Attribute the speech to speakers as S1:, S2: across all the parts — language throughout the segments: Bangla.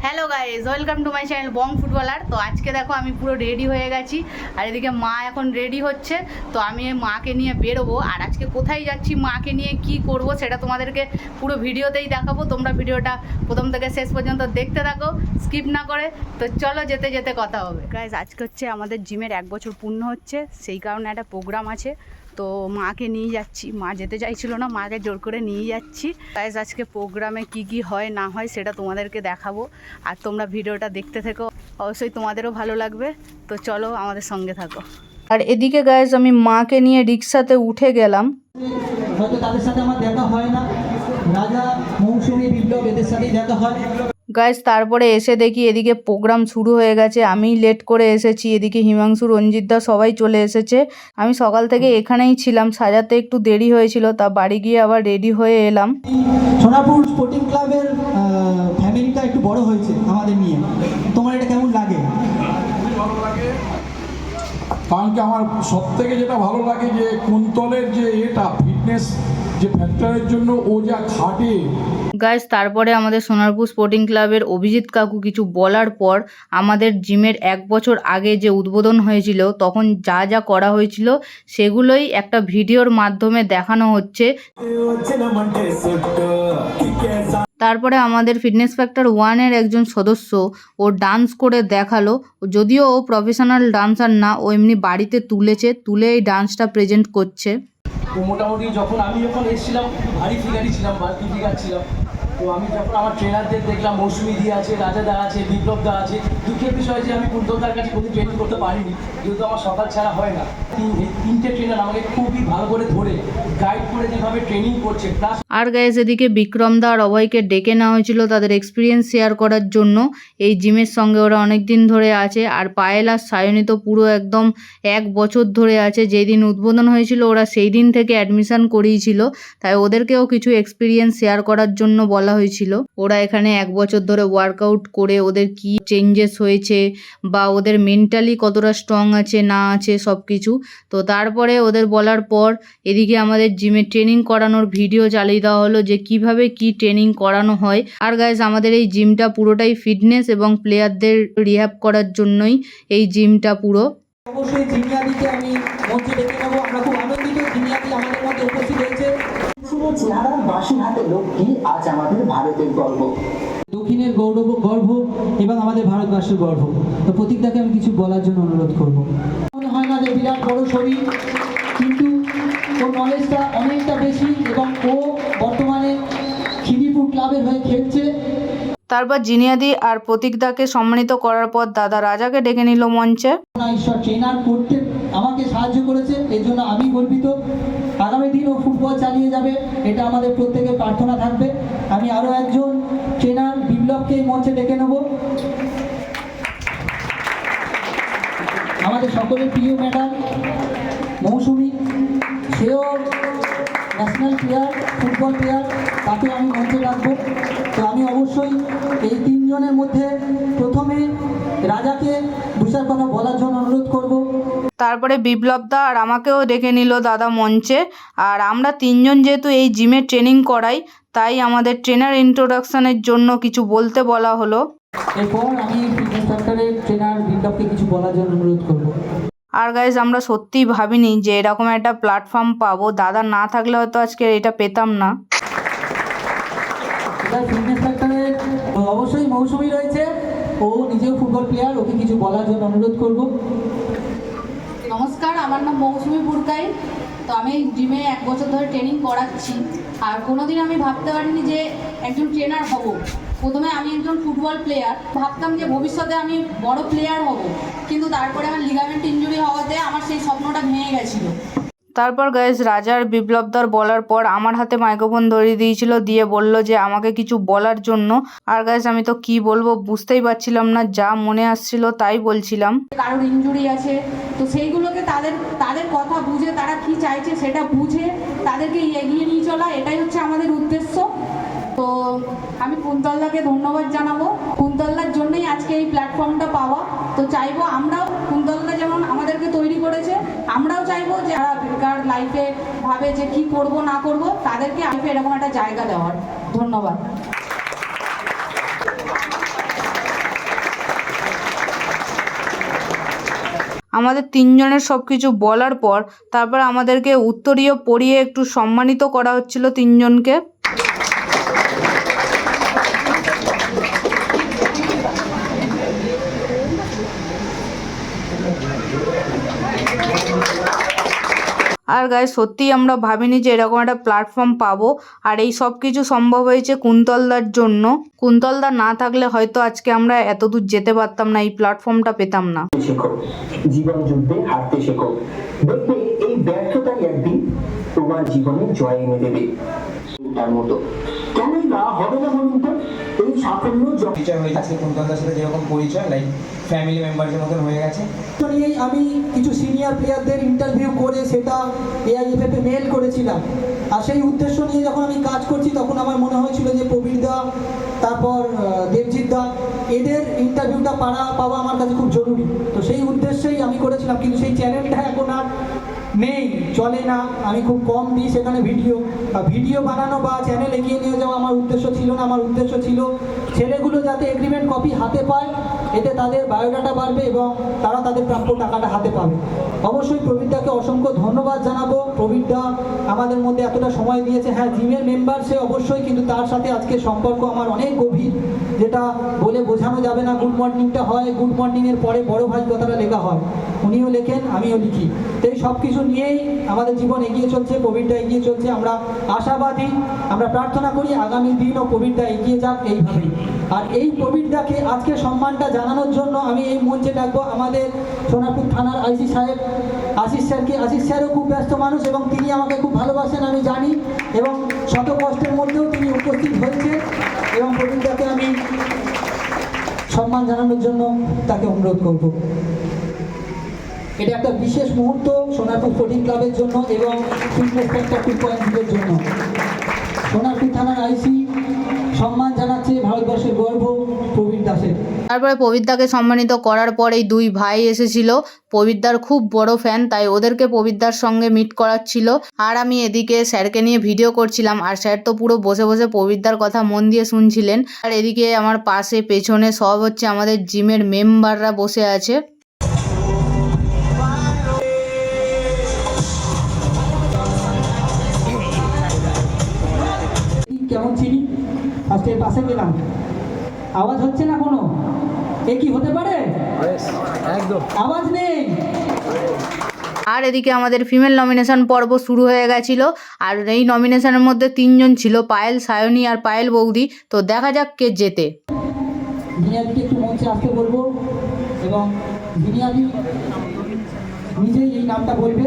S1: Hello guys, welcome to my channel Bong footballer. তো আজকে দেখো আমি পুরো রেডি হয়ে গেছি, আর এদিকে মা এখন রেডি হচ্ছে। তো আমি মাকে নিয়ে বেরোবো, আর আজকে কোথায় যাচ্ছি, মাকে নিয়ে কি করব সেটা তোমাদেরকে পুরো ভিডিওতেই দেখাবো। তোমরা ভিডিওটা প্রথম থেকে শেষ পর্যন্ত দেখতে থাকো, স্কিপ না করে। তো চলো যেতে যেতে কথা হবে। গাইজ আজকে হচ্ছে আমাদের জিমের 1 বছর পূর্ণ হচ্ছে, সেই কারণে একটা প্রোগ্রাম আছে। তো মাকে নিয়ে যাচ্ছি, মা যেতে চাইছিল না, মাকে জোর করে নিয়ে যাচ্ছি। গাইজ আজকে প্রোগ্রামে কি কি হয় না হয় সেটা তোমাদেরকে দেখাবো, আর তোমরা ভিডিওটা দেখতে থেকো, অবশ্যই তোমাদেরও ভালো লাগবে। তো চলো আমাদের সঙ্গে থাকো। আর এদিকে গাইজ আমি মাকে নিয়ে রিক্সাতে উঠে গেলাম।
S2: হয়তো তাদের সাথে আমার দেখা হয় না, রাজা, মৌসুমী, বিপ্লব এদের সাথেই দেখা হয়।
S1: গাইজ তারপরে এসে দেখি এদিকে প্রোগ্রাম শুরু হয়ে গেছে, আমি লেট করে এসেছি। এদিকে হিমাংশু, রঞ্জিতদা সবাই চলে এসেছে। আমি সকাল থেকে এখানেই ছিলাম, সাজাতে একটু দেরি হয়েছিল, তা বাড়ি গিয়ে আবার রেডি হয়ে এলাম।
S2: সোনাপুর স্পোর্টিং ক্লাবের ফ্যামিলিটা একটু বড় হয়েছে আমাদের নিয়ে। তোমার এটা কেমন লাগে?
S3: ভালো লাগে, কারণ কি আমার সব থেকে যেটা ভালো লাগে যে কুন্তলের যে এটা ফিটনেস যে ফ্যাক্টরের জন্য ও যা খাটে।
S1: গাইজ তারপরে আমাদের সোনারপুর স্পোর্টিং ক্লাবের অভিজিৎ কাকু কিছু বলার পর আমাদের জিমের 1 বছর আগে যে উদ্বোধন হয়েছিল তখন যা যা করা হয়েছিল সেগুলোই একটা ভিডিওর মাধ্যমে দেখানো হচ্ছে। তারপরে আমাদের ফিটনেস ফ্যাক্টর 1-এর একজন সদস্য ও ডান্স করে দেখালো, যদিও ও প্রফেশনাল ডান্সার না, ও এমনি বাড়িতে তুলে এই ডান্সটা প্রেজেন্ট করছে।
S4: তো মোটামুটি যখন এসেছিলাম ভারী ফিগারই ছিলাম, বাড়তি ফিগার ছিলাম। তো আমি যখন আমার ট্রেনারদের দেখলাম, মৌসুমী দি আছে, রাজা দা আছে, বিপ্লব দা আছে, দুঃখের বিষয় যে আমি কুন্তলদার কাছে কোনো ট্রেনিং করতে পারিনি, যেহেতু আমার সকাল ছাড়া হয় না। এই 3টে ট্রেনার আমাকে খুবই ভালো করে ধরে গাইড করে যেভাবে ট্রেনিং করছে। প্লাস
S1: আর গাইজ এদিকে বিক্রম দা আর অভয়কে ডেকে নেওয়া হয়েছিল তাদের এক্সপিরিয়েন্স শেয়ার করার জন্য। এই জিমের সঙ্গে ওরা অনেক দিন ধরে আছে, আর পায়েল আর সায়নী তো পুরো একদম 1 বছর ধরে আছে। যেই দিন উদ্বোধন হয়েছিল ওরা সেই দিন থেকে অ্যাডমিশন করিয়েছিল, তাই ওদেরকেও কিছু এক্সপিরিয়েন্স শেয়ার করার জন্য বলা হয়েছিল। ওরা এখানে 1 বছর ধরে ওয়ার্কআউট করে ওদের কি চেঞ্জেস হয়েছে বা ওদের মেন্টালি কতটা স্ট্রং আছে না আছে সব কিছু। তো তারপরে ওদের বলার পর এদিকে আমাদের জিমে ট্রেনিং করানোর ভিডিও চালিয়ে দেওয়া হলো যে কিভাবে কি ট্রেনিং করানো হয়। আর গাইজ আমাদের এই জিমটা পুরোটাই ফিটনেস এবং প্লেয়ারদের রিহ্যাব করার জন্যই এই জিমটা পুরো।
S2: অবশ্যই জিনিয়াদিকে আমি মঞ্চে ডেকে নেবো। আমরা খুব আনন্দিত জিনিয়াদি আমাদের মধ্যে উপস্থিত হয়েছে।
S5: চেহারা বাঁশি হাতে লক্ষ্মী আজ আমাদের ভারতের গর্ব,
S2: দক্ষিণের গর্ব এবং আমাদের ভারতবর্ষের গর্ব। তো প্রতীকদাকে আমি কিছু বলার জন্য অনুরোধ করব। মনে হয় না যে বিরাট বড় ছবি, কিন্তু ওর নলেজটা অনেকটা বেশি এবং ও বর্তমানে খিদিপুর ক্লাবের হয়ে খেলছে।
S1: তারপর জিনিয়াদি আর প্রতীকদাকে সম্মানিত করার পর দাদা রাজাকে ডেকে নিল মঞ্চে।
S2: ঈশ্বর ট্রেনার করতে আমাকে সাহায্য করেছে, এর জন্য আমি গর্বিত। আগামী দিনও ফুটবল চালিয়ে যাবে, এটা আমাদের প্রত্যেকের প্রার্থনা থাকবে। আমি আরও একজন ট্রেনার বিপ্লবকে এই মঞ্চে ডেকে নেব। আমাদের সকলের প্রিয় ম্যাডাম মৌসুমী, সেও ন্যাশনাল প্লেয়ার, ফুটবল প্লেয়ার, তাকে আমি মঞ্চে রাখবো। তো আমি অবশ্যই এই 3 জনের মধ্যে প্রথমে রাজাকে দুসার কথা বলার জন্য অনুরোধ করব।
S1: তারপরে বিপ্লব দা আর আমাকেও ডেকে নিল দাদা মঞ্চে। আর আমরা 3 জন যেহেতু এই জিমে ট্রেনিং করাই, তাই আমাদের ট্রেনার ইন্ট্রোডাকশনের জন্য কিছু বলতে বলা হলো।
S2: এরপর আমি ফিটনেস সেন্টারের ট্রেনার বিপ্লবকে কিছু বলার জন্য অনুরোধ করব।
S1: আর গাইজ আমরা সত্যিই ভাবিনি যে এরকম একটা প্ল্যাটফর্ম পাবো, দাদা না থাকলে হয়তো আজকে এটা পেতাম না।
S2: ফিটনেস সেন্টারে অবশ্যই মৌসুমী রয়েছে, ও নিজেও ফুটবল প্লেয়ার, ওকে কিছু বলার জন্য অনুরোধ করব।
S6: নমস্কার, আমার নাম মৌসুমী পুরকাই। তো আমি জিমে 1 বছর ধরে ট্রেনিং করাচ্ছি, আর কোনোদিন আমি ভাবতে পারিনি যে একজন ট্রেনার হব। প্রথমে আমি একজন ফুটবল প্লেয়ার, ভাবতাম যে ভবিষ্যতে আমি বড় প্লেয়ার হব, কিন্তু তারপরে আমার লিগামেন্ট ইনজুরি হওয়াতে আমার সেই স্বপ্নটা ভেঙে গেছিলো।
S1: তারপর গাইজ রাজার বিপ্লবদার বলার পর আমার হাতে মাইক্রোফোন ধরিয়ে দিয়েছিল, দিয়ে বলল যে আমাকে কিছু বলার জন্য। আর গাইজ আমি তো কি বলবো বুঝতেই পারছিলাম না, যা মনে আসছিল তাই বলছিলাম।
S6: কারোর ইনজুরি আছে, তো সেইগুলোকে তাদের কথা বুঝে, তারা কি চাইছে সেটা বুঝে তাদেরকে এগিয়ে নিয়ে চলা, এটাই হচ্ছে আমাদের উদ্দেশ্য। তো আমি কুন্তলদাকে ধন্যবাদ জানাবো, কুন্তলদার জন্যই আজকে এই প্ল্যাটফর্মটা পাওয়া। তো চাইবো আমরাও, কুন্তলদা যেমন আমাদেরকে তৈরি করেছে, আমরাও চাইবো যে যারা বেকার লাইফে ভাবে যে কি করব না করব, তাদেরকে লাইফে এরকম একটা জায়গা দেওয়ার। ধন্যবাদ।
S1: আমাদের তিনজনের সব কিছু বলার পর তারপর আমাদেরকে উত্তরীয় পরিয়ে একটু সম্মানিত করা হচ্ছিল তিনজনকে। আর গায়ে সত্যিই আমরা ভাবিনি যে এরকম একটা প্ল্যাটফর্ম পাবো, আর এই সব কিছু সম্ভব হয়েছে কুন্তলদার জন্য। কুন্তলদা না থাকলে হয়তো আজকে আমরা এতদূর যেতে পারতাম না, এই প্ল্যাটফর্মটা পেতাম না।
S5: শেখো, জীবন যুদ্ধে হারতে শেখো, দেখবে এই ব্যর্থতাই একদিন তোমার জীবনে জয় এনে দেবে। তার মতো কেনই বা হবে না বলুন তো, এই সাফল্য
S7: পরিচয় হয়ে যাচ্ছে কুন্তলদার সাথে, যেরকম পরিচয় লাইক ফ্যামিলি মেম্বারের মতন হয়ে গেছে।
S2: তো নিয়েই আমি কিছু সিনিয়র প্লেয়ারদের ইন্টারভিউ করে সেটা এআইএফএফে মেল করেছিলাম। আর সেই উদ্দেশ্য নিয়ে যখন আমি কাজ করছি তখন আমার মনে হয়েছিল যে প্রবীরদা, তারপর দেবজিৎদা, এদের ইন্টারভিউটা পাওয়া আমার কাছে খুব জরুরি। তো সেই উদ্দেশ্যেই আমি করেছিলাম, কিন্তু সেই চ্যানেলটা এখন আর নেই, চলে না। আমি খুব কম দিই সেখানে ভিডিও বানানো বা চ্যানেল এগিয়ে নিয়ে যাওয়া আমার উদ্দেশ্য ছিল না। আমার উদ্দেশ্য ছিল ছেলেগুলো যাতে এগ্রিমেন্ট কপি হাতে পায়, এতে তাদের বায়োডাটা বাড়বে এবং তারা তাদের প্রাপ্য টাকাটা হাতে পাবে। অবশ্যই প্রবীরদাকে অসংখ্য ধন্যবাদ জানাবো। প্রবীরদা আমাদের মধ্যে এতটা সময় দিয়েছে। হ্যাঁ, জিমের মেম্বার সে অবশ্যই, কিন্তু তার সাথে আজকে সম্পর্ক আমার অনেক গভীর, যেটা বলে বোঝানো যাবে না। গুড মর্নিংটা হয়, গুড মর্নিংয়ের পরে বড় ভাই কথাটা লেখা হয়, উনিও লেখেন আমিও লিখি। তো এই সব কিছু নিয়েই আমাদের জীবন এগিয়ে চলছে, প্রবীরদা এগিয়ে চলছে। আমরা আশাবাদী, আমরা প্রার্থনা করি আগামী দিনও প্রবীরদা এগিয়ে যাক এইভাবেই। আর এই প্রবীরদাকে আজকে সম্মানটা জানানোর জন্য আমি এই মঞ্চে ডাকবো আমাদের সোনারপুর থানার আইসি সাহেব আশিস স্যারকে। আশিস স্যারও খুব ব্যস্ত মানুষ এবং তিনি আমাকে খুব ভালোবাসেন আমি জানি, এবং শত কষ্টের মধ্যেও তিনি উপস্থিত হয়েছেন, এবং প্রবীরদাকে আমি সম্মান জানানোর জন্য তাকে অনুরোধ করব। এটা একটা বিশেষ মুহূর্ত সোনারপুর স্পোর্টিং ক্লাবের জন্য এবং ফিটনেস সেন্টার 2.0 জন্য। সোনারপুর থানার আইসি সম্মান জানাচ্ছে ভারতবর্ষের গর্ব প্রবীর দাসের।
S1: তারপরে প্রবীরদাকে সম্মানিত করার পর এই দুই ভাই এসেছিল, প্রবীরদার খুব বড় ফ্যান, তাই ওদেরকে প্রবীরদার সঙ্গে মিট করাচ্ছিল। আর আমি এদিকে স্যারকে নিয়ে ভিডিও করছিলাম, আর স্যার তো পুরো বসে বসে প্রবীরদার কথা মন দিয়ে শুনছিলেন। আর এদিকে আমার পাশে পেছনে সব হচ্ছে আমাদের জিমের মেম্বাররা বসে আছে।
S2: কেমন চিনি ফার্স্টের পাশে গেলাম, আওয়াজ হচ্ছে না কোনো? এ কি হতে পারে? একদম আওয়াজ নেই।
S1: আর এদিকে আমাদের ফিমেল নমিনেশন পর্ব শুরু হয়ে গেছিলো, আর এই নমিনেশনের মধ্যে তিনজন ছিল, পায়েল, সায়নী আর পায়েল বৌদি। তো দেখা যাক কে জেতে।
S2: ভিনিয়াদিকে একটু মঞ্চে আসতে বলবো এবং ভিনিয়াদি নিজেই এই নামটা বলবে।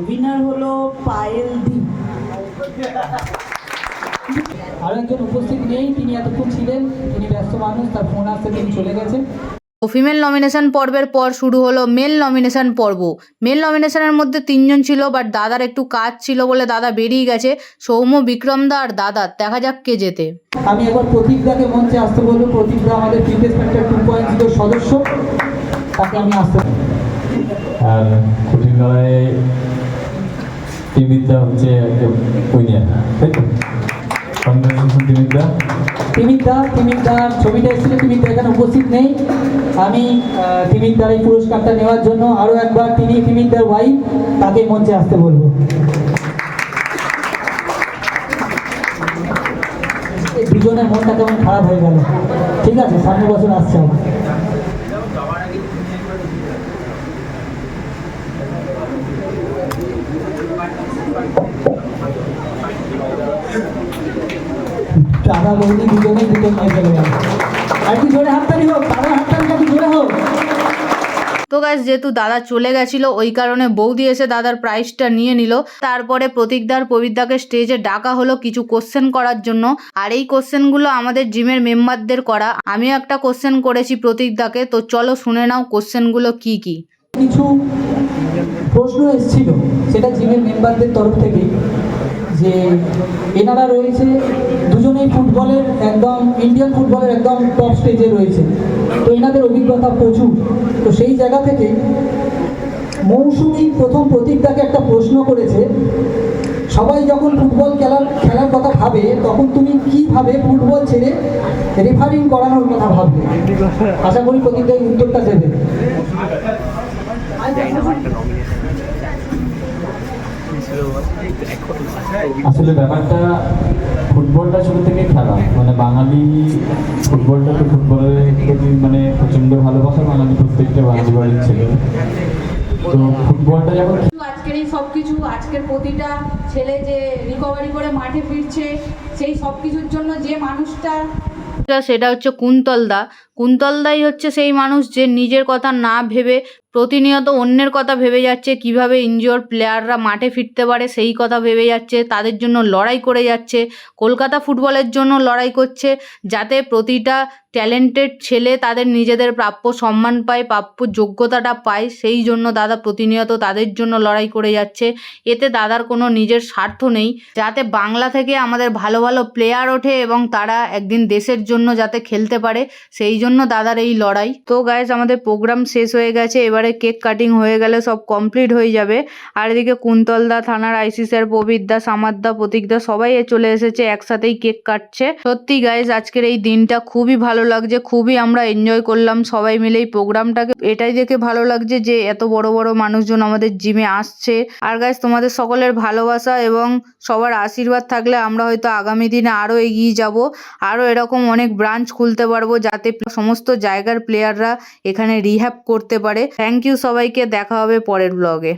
S8: উইনার হলো পায়েল দি।
S2: আরো একজন উপস্থিত নেই, তিনি এতক্ষণ ছিলেন, তিনি ব্যস্ত মানুষ, তার ফোন আসতে তিনি চলে গেছেন।
S1: ও ফিমেল নমিনেশন পর্বের পর শুরু হলো মেল নমিনেশন পর্ব। মেল নমিনেশনের মধ্যে তিনজন ছিল, বাট দাদার একটু কাজ ছিল বলে দাদা বেরিয়ে গেছে। সৌম্য, বিক্রমদা আর দাদা। দেখা যাক কে জেতে।
S2: আমি একবার প্রতীকদাকে মঞ্চে আসতে বলবো। প্রতীকদা আমাদের ফিটনেস সেন্টার 2.0 সদস্য, তাকে আমি আসতে।
S9: আর কঠিন লড়াইয়ে টিমিটা হচ্ছে উইনার, তাই তো?
S2: তিমিরদার ছবিটা এসেছিল, তিমিরদা এখানে উপস্থিত নেই। আমি তিমিরদার এই পুরস্কারটা নেওয়ার জন্য আরও একবার তিমিরদার ওয়াইফ, তাকে মঞ্চে আসতে বলবো। দুজনের মনটা কেমন খারাপ হয়ে গেল। ঠিক আছে, সামনের বছর আসছে আমার। দাদা বৌদি দুজনে দুটো নিয়ে চলে গেল। আর কি জোরে হাততালি হোক, দাদা হাততালিটা কি জোরে হোক।
S1: তো গাইস, যেহেতু দাদা চলে গেছিল ওই কারণে বৌদি এসে দাদার প্রাইজটা নিয়ে নিল। তারপরে প্রতীকদার প্রবীরদাকে স্টেজে ডাকা হলো কিছু কোশ্চেন করার জন্য। আর এই কোশ্চেনগুলো আমাদের জিমের মেম্বারদের করা। আমিও একটা কোশ্চেন করেছি প্রতীকদাকে, তো চলো শুনে নাও কোশ্চেনগুলো কি কি।
S2: কিছু প্রশ্ন এসেছিল, সেটা জিমের মেম্বারদের তরফ থেকে, যে এনারা রয়েছে দুজনেই ফুটবলের একদম ইন্ডিয়ান ফুটবলের একদম টপ স্টেজে রয়েছে, তো এনাদের অভিজ্ঞতা প্রচুর। তো সেই জায়গা থেকে মৌসুমী প্রথম প্রতীকদাকে একটা প্রশ্ন করেছে, সবাই যখন ফুটবল খেলার কথা ভাবে তখন তুমি কিভাবে ফুটবল ছেড়ে রেফারিং করানোর কথা ভাববে? আশা করি প্রতিটা উত্তরটা দেবে।
S9: আসলে ব্যাপারটা ফুটবলটা ছোট থেকে খেলা, মানে বাঙালি ফুটবলটা তো ফুটবলের প্রতি মানে প্রচণ্ড ভালোবাসা বাঙালি প্রত্যেকটা বাঙালি বাড়ির ছেলে। তো ফুটবলটা যখন
S6: আজকের এই সব কিছু, আজকের প্রতিটা ছেলে যে রিকভারি করে মাঠে ফিরছে, সেই সব কিছুর জন্য যে মানুষটা
S1: সেটা হচ্ছে কুন্তলদা। কুন্তলদাই হচ্ছে সেই মানুষ যে নিজের কথা না ভেবে প্রতিনিয়ত অন্যের কথা ভেবে যাচ্ছে, কিভাবে ইনজিওর প্লেয়াররা মাঠে ফিরতে পারে সেই কথা ভেবে যাচ্ছে, তাদের জন্য লড়াই করে যাচ্ছে, কলকাতা ফুটবলের জন্য লড়াই করছে, যাতে প্রতিটা ট্যালেন্টেড ছেলে তাদের নিজেদের প্রাপ্য সম্মান পায়, প্রাপ্য যোগ্যতাটা পায়। সেই জন্য দাদা প্রতিনিয়ত তাদের জন্য লড়াই করে যাচ্ছে। এতে দাদার কোনো নিজের স্বার্থ নেই, যাতে বাংলা থেকে আমাদের ভালো ভালো প্লেয়ার ওঠে এবং তারা একদিন দেশের জন্য যাতে খেলতে পারে, সেই জন্য দাদার এই লড়াই। তো গাইস, আমাদের প্রোগ্রাম শেষ হয়ে গেছে, এবারে কেক কাটিং হয়ে গেলে সব কমপ্লিট হয়ে যাবে। আর এদিকে কুন্তলদা, থানার আইসি স্যার, প্রবীরদা, সামাদদা, প্রতীকদা সবাই চলে এসেছে, একসাথেই কেক কাটছে। সত্যি গাইস, আজকের এই দিনটা খুবই ভালো লাগছে, খুবই আমরা এনজয় করলাম সবাই মিলে এই প্রোগ্রামটাকে। এটাই দেখে ভালো লাগছে যে এত বড় বড় মানুষজন আমাদের জিমে আসছে। আর গাইস, তোমাদের সকলের ভালোবাসা এবং সবার আশীর্বাদ থাকলে আমরা হয়তো আগামী দিনে আরও এগিয়ে যাব, আরও এরকম অনেক ব্রাঞ্চ খুলতে পারবো, যাতে সমস্ত জায়গার প্লেয়াররা এখানে রিহ্যাব করতে পারে। থ্যাংক ইউ সবাইকে, দেখা হবে পরের ব্লগে।